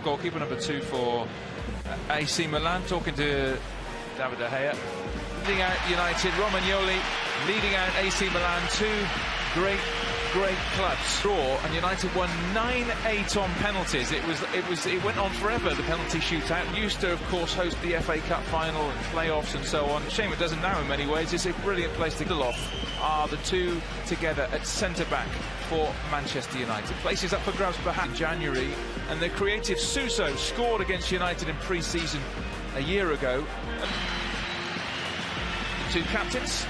Goalkeeper number 2 for AC Milan, talking to David De Gea. Leading out United, Romagnoli leading out AC Milan, two great clubs. Draw, and United won 9-8 on penalties. It went on forever, the penalty shootout. Used to, of course, host the FA Cup final and playoffs and so on. Shame it doesn't now in many ways. It's a brilliant place to go off. Are the two together at centre-back for Manchester United. Places up for grabs perhaps in January, and the creative Suso scored against United in pre-season a year ago. The two captains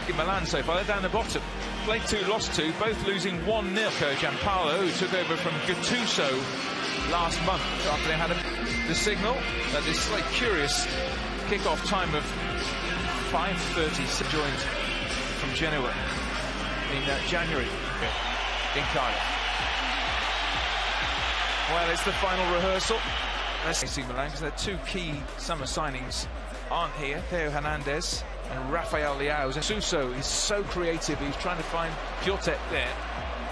in Milan so far, they're down the bottom. Played 2, lost 2, both losing 1-0. Gianpaolo, who took over from Gattuso last month after they had the signal that this slightly curious kick-off time of 5:30 joined from Genoa in January in Cardiff. Well, it's the final rehearsal. AC Milan, because their two key summer signings aren't here. Theo Hernandez and Rafael Leao. And Suso is so creative, he's trying to find Piatek there.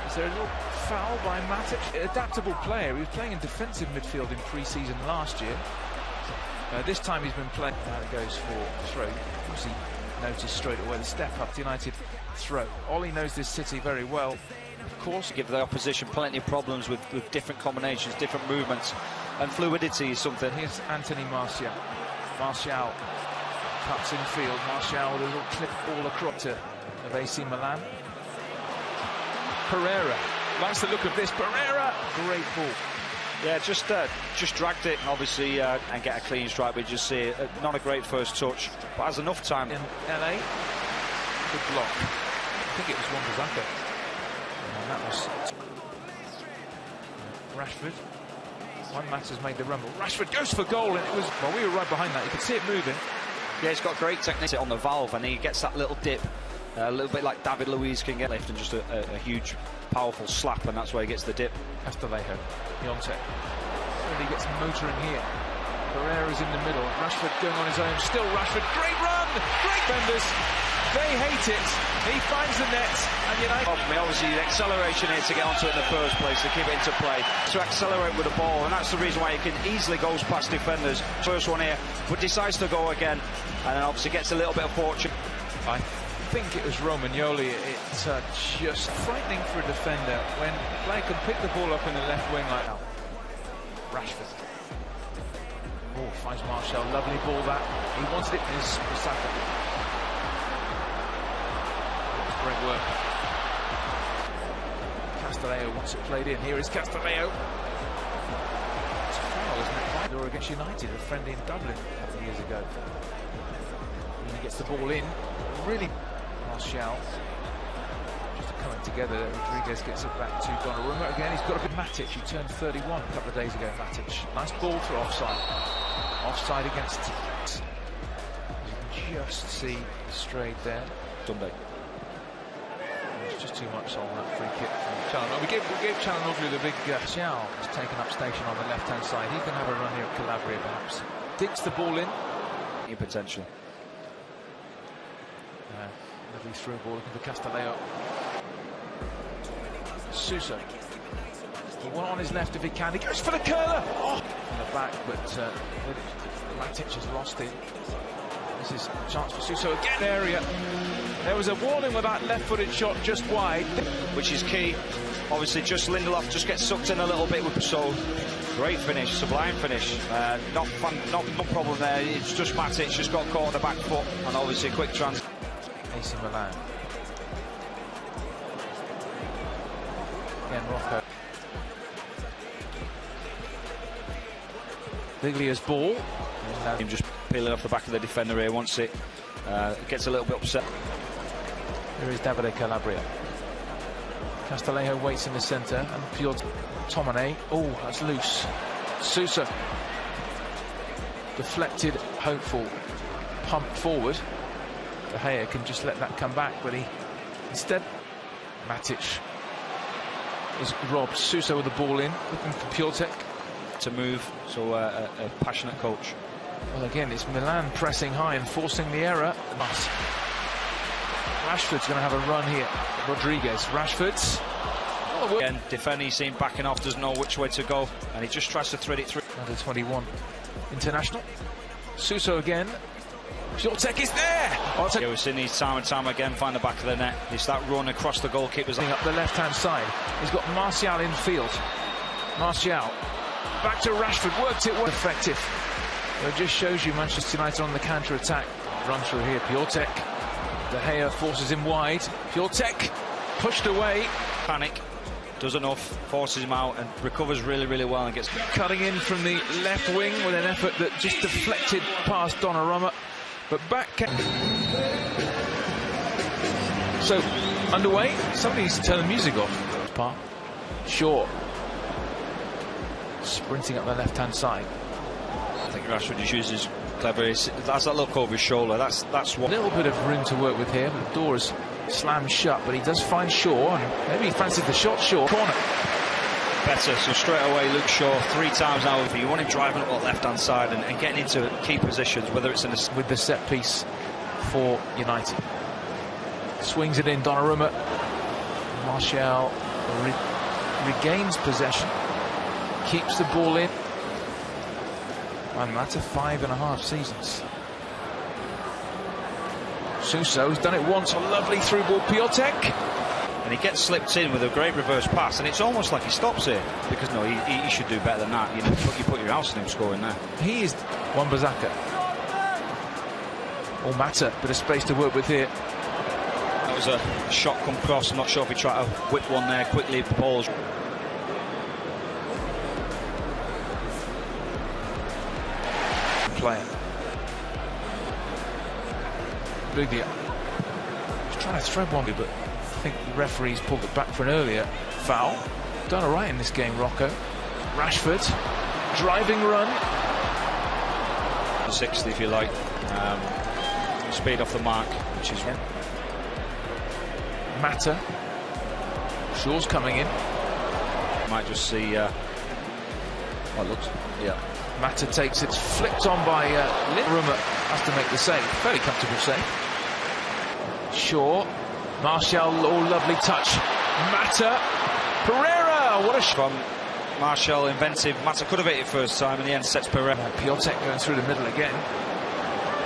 Is there a little foul by Matic? Adaptable player, he was playing in defensive midfield in pre-season last year. This time he's been playing. Now it goes for throw. Obviously noticed straight away the step up, the United throw. Ollie knows this city very well. Of course, give the opposition plenty of problems with different combinations, different movements, and fluidity is something. Here's Anthony Martial. Martial cuts in field. Martial with a little clip ball across of AC Milan. Pereira likes the look of this. Pereira, great ball. Yeah, just dragged it, obviously, and get a clean strike. We just see not a great first touch, but has enough time. In LA, good block. I think it was Wan-Bissaka. And that was Rashford. One match has made the run, but Rashford goes for goal, and it was, well, we were right behind that. You could see it moving. Yeah, he's got great technique on the valve, and he gets that little dip, a little bit like David Luiz can get left, and just a huge, powerful slap, and that's where he gets the dip. Castellejo, Piatek, really gets motoring here. Pereira's in the middle, Rashford going on his own, still Rashford, great run, great defenders, they hate it, he finds the net, and United... Obviously the acceleration here to get onto it in the first place, to keep it into play, to accelerate with the ball, and that's the reason why he can easily goes past defenders. First one here, but decides to go again, and then obviously gets a little bit of fortune. I think it was Romagnoli. It's just frightening for a defender when a player can pick the ball up in the left wing like that. Rashford. Oh, finds Martial. Lovely ball that. He wanted it in his Bissaka. Great work. Castellejo wants it played in. Here is Castellejo. It's a foul, isn't it? Or against United, a friendly in Dublin a couple of years ago. And he gets the ball in. Really, Martial. Just coming together. Rodriguez gets it back to Donnarumma again. He's got a bit Matic. He turned 31 a couple of days ago. Matic. Nice ball for offside. Offside against. You can just see straight there. Sunday. It's just too much on that free kick from Calhanoglu. We gave Calhanoglu the big Martial has taken up station on the left-hand side. He can have a run here at Calabria, perhaps. Digs the ball in. Any potential. Lovely through ball looking for Castellejo. Suso. He went on his left if he can. He goes for the curler. Oh, in the back, but Matic has lost it. This is a chance for Suso again. Area. There was a warning with that left-footed shot just wide, which is key. Obviously, just Lindelof just gets sucked in a little bit with so great finish, sublime finish. No problem there. It's just Matic just got caught on the back foot, and obviously a quick trans. AC Milan. Again, Rocco. Viglia's ball. Him just peeling off the back of the defender here. Once it gets a little bit upset. Here is Davide Calabria. Castellejo waits in the centre, and Piotr Tomane. Oh, that's loose. Suso. Deflected, hopeful, pumped forward. De Gea can just let that come back, but he instead Matic is robbed. Suso with the ball in, looking for Piatek to move. So a passionate coach. Well, again, it's Milan pressing high and forcing the error. Rashford's going to have a run here. Rodriguez. Rashford's. Oh, lot of work. Again, defending, he's seen backing off, doesn't know which way to go, and he just tries to thread it through. Under 21 international. Suso again. Piątek is there. Yeah, we've seen these time and time again find the back of the net. It's that run across the goalkeeper's up the left-hand side. He's got Martial in field. Martial back to Rashford. Worked it. Effective. It just shows you Manchester United on the counter-attack. Run through here. Piątek. De Gea forces him wide. Piątek pushed away. Panic. Does enough, forces him out and recovers really, really well and gets cutting in from the left wing with an effort that just deflected past Donnarumma. But back. So underway. Somebody needs to turn the music off. Part. Shaw sprinting up the left-hand side. I think Rashford just uses clever. That's that look over his shoulder. That's what. A little bit of room to work with here. But the door is slammed shut. But he does find Shaw. And maybe he fancies the shot. Shaw corner. Better. So straight away, Luke Shaw 3 times now. If you want him driving up the left-hand side and getting into key positions, whether it's in the with the set piece for United. Swings it in. Donnarumma. Martial regains possession. Keeps the ball in. And that's a 5.5 seasons. Suso's done it once. A lovely through ball. Piątek. And he gets slipped in with a great reverse pass, and it's almost like he stops here because no, he should do better than that. You know, you put your house on him scoring there. He is Wan-Bissaka. Or Mata, bit of space to work with here. That was a shot come cross. I'm not sure if he tried to whip one there quickly. The ball's player. Buglia. He's trying to thread one, but I think the referee's pulled it back for an earlier foul. Done all right in this game, Rocco. Rashford, driving run. 60, if you like. Speed off the mark, which is Mata. Shaw's coming in. Might just see. Well, it looks. Yeah. Mata takes it, flicked on by Donnarumma. Has to make the save. Fairly comfortable save. Shaw. Martial, oh, lovely touch. Mata. Pereira, what a shot. From Martial, inventive. Mata could have hit it first time, in the end sets Pereira. Piątek going through the middle again.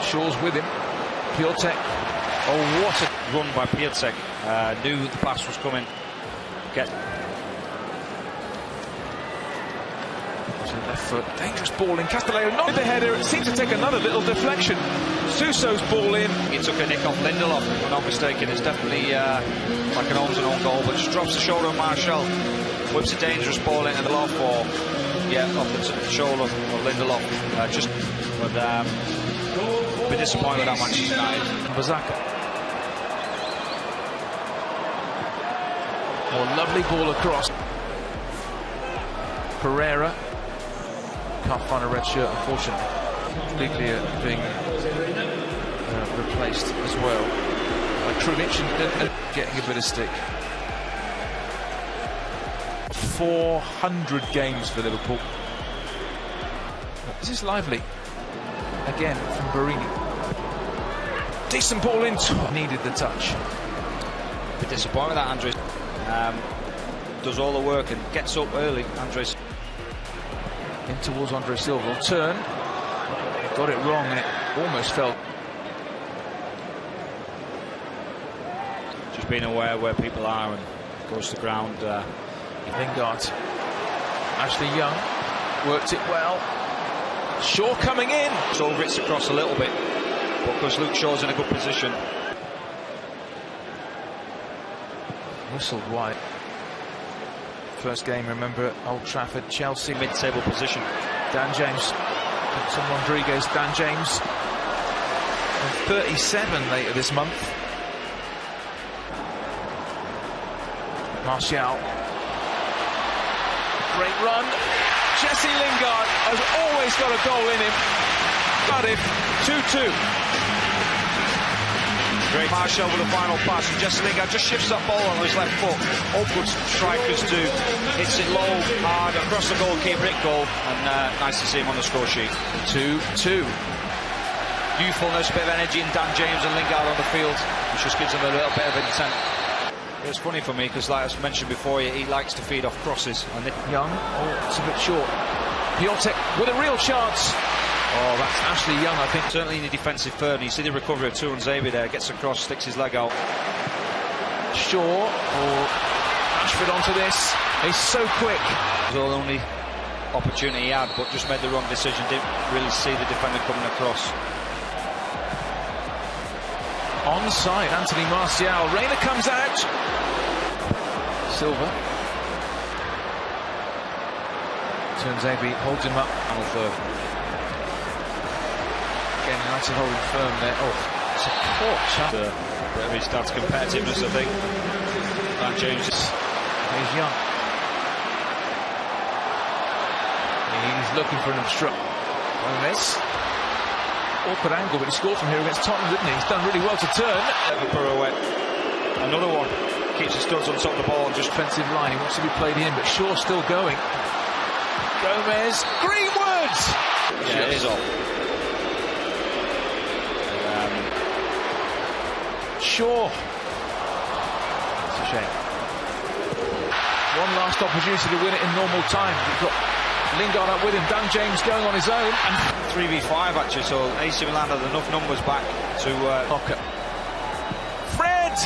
Shaw's with him. Piątek. Oh, what a run by Piątek. Knew the pass was coming. Left foot, dangerous ball in. Castellano not the header. It seems to take another little deflection. Suso's ball in. He took a nick off Lindelof, if I'm not mistaken. It's definitely like an almost an own goal, but just drops the shoulder of Martial, whips a dangerous ball into the loft ball. Yeah, off the shoulder of Lindelof. Just would be disappointed with that Manchester United. Wan-Bissaka. Oh, lovely ball across. Pereira. Can't find a red shirt, unfortunately. Biglia being replaced as well by Krunic and getting a bit of stick. 400 games for Liverpool. This is lively. Again from Barini. Decent ball in. Needed the touch. A bit disappointed with that, Andres. Does all the work and gets up early, Andres. In towards Andre Silva, turn, got it wrong and it almost fell. Just being aware where people are and goes to ground. Lingard, Ashley Young, worked it well. Shaw coming in. So ritz across a little bit, because Luke Shaw's in a good position. Whistled wide. First game, remember, at Old Trafford, Chelsea. Mid-table position. Dan James. Some Rodriguez. Dan James. And 37 later this month. Martial. Great run. Jesse Lingard has always got a goal in him. Cardiff 2-2. Great Martial with the final pass, and Jesse Lingard just shifts that ball on his left foot. All good strikers do. Hits it low, hard, across the goalkeeper, hit goal, and nice to see him on the score sheet. 2-2. Youthfulness, a bit of energy in Dan James and Lingard on the field, which just gives them a little bit of intent. It's funny for me because, like I mentioned before, he likes to feed off crosses. And Young, oh, it's a bit short. Piatek with a real chance. Oh, that's Ashley Young, I think. Certainly in the defensive third, and you see the recovery of Turanzebe there, gets across, sticks his leg out. Shaw, or Ashford onto this. He's so quick. It was the only opportunity he had, but just made the wrong decision. Didn't really see the defender coming across. Onside, Anthony Martial. Reina comes out. Silva. Turanzebe holds him up. On the third. Again, United holding firm there. Oh, it's a caught. Bit of his dad's competitiveness, I think. Dan James. He's young. He's looking for an obstruct. Gomez. Awkward angle, but he scored from here against Tottenham, didn't he? He's done really well to turn. Another one. Keeps his studs on top of the ball and just defensive line. He wants to be played in, but Shaw's still going. Gomez. Greenwood! Yeah, it is off. Shaw. It's a shame. One last opportunity to win it in normal time. You've got Lingard up with him. Dan James going on his own. And 3v5 actually, so AC Milan had enough numbers back to Hocker. Fred!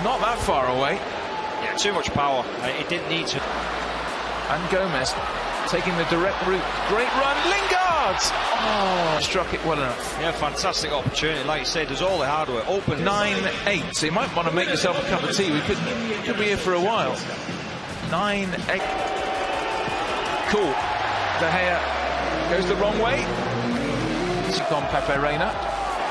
Not that far away. Yeah, too much power. It didn't need to. And Gomez taking the direct route. Great run. Lingard! Oh, struck it well enough. Yeah, fantastic opportunity. Like you said, does all the hard work. Open 9-8. So you might want to make yourself a cup of tea. We could be here for a while. 9-8. Cool. De Gea goes the wrong way. It's on Pepe Reina.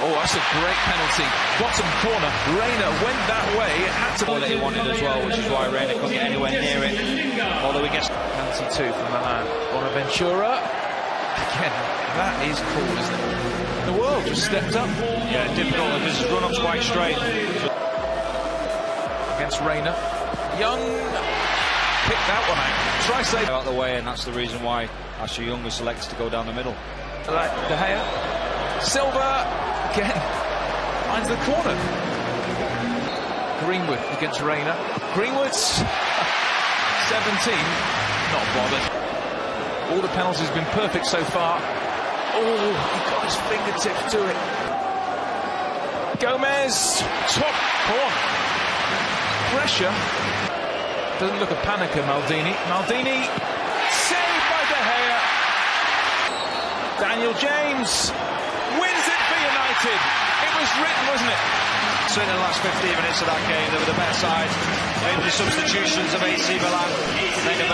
Oh, that's a great penalty. Bottom corner. Reina went that way. It had to all that he wanted as well, which is why Reina couldn't get anywhere near it. Although he gets penalty 2 from Milan. Bonaventura. Again, that is cool, isn't it? The world just stepped up. Yeah, difficult because his run-up's quite straight. Against Reina. Young picked that one out. Try save out of the way, and that's the reason why Ashley Young was selected to go down the middle. De Gea. Silva again finds the corner. Greenwood against Reina. Greenwood's 17. Not bothered. All the penalties have been perfect so far. Oh, he got his fingertips to it. Gomez, top corner. Pressure. Doesn't look a panicker, Maldini. Maldini, saved by De Gea. Daniel James wins it for United. It was written, wasn't it? So in the last 15 minutes of that game, they were the better side. Made the substitutions of AC Milan.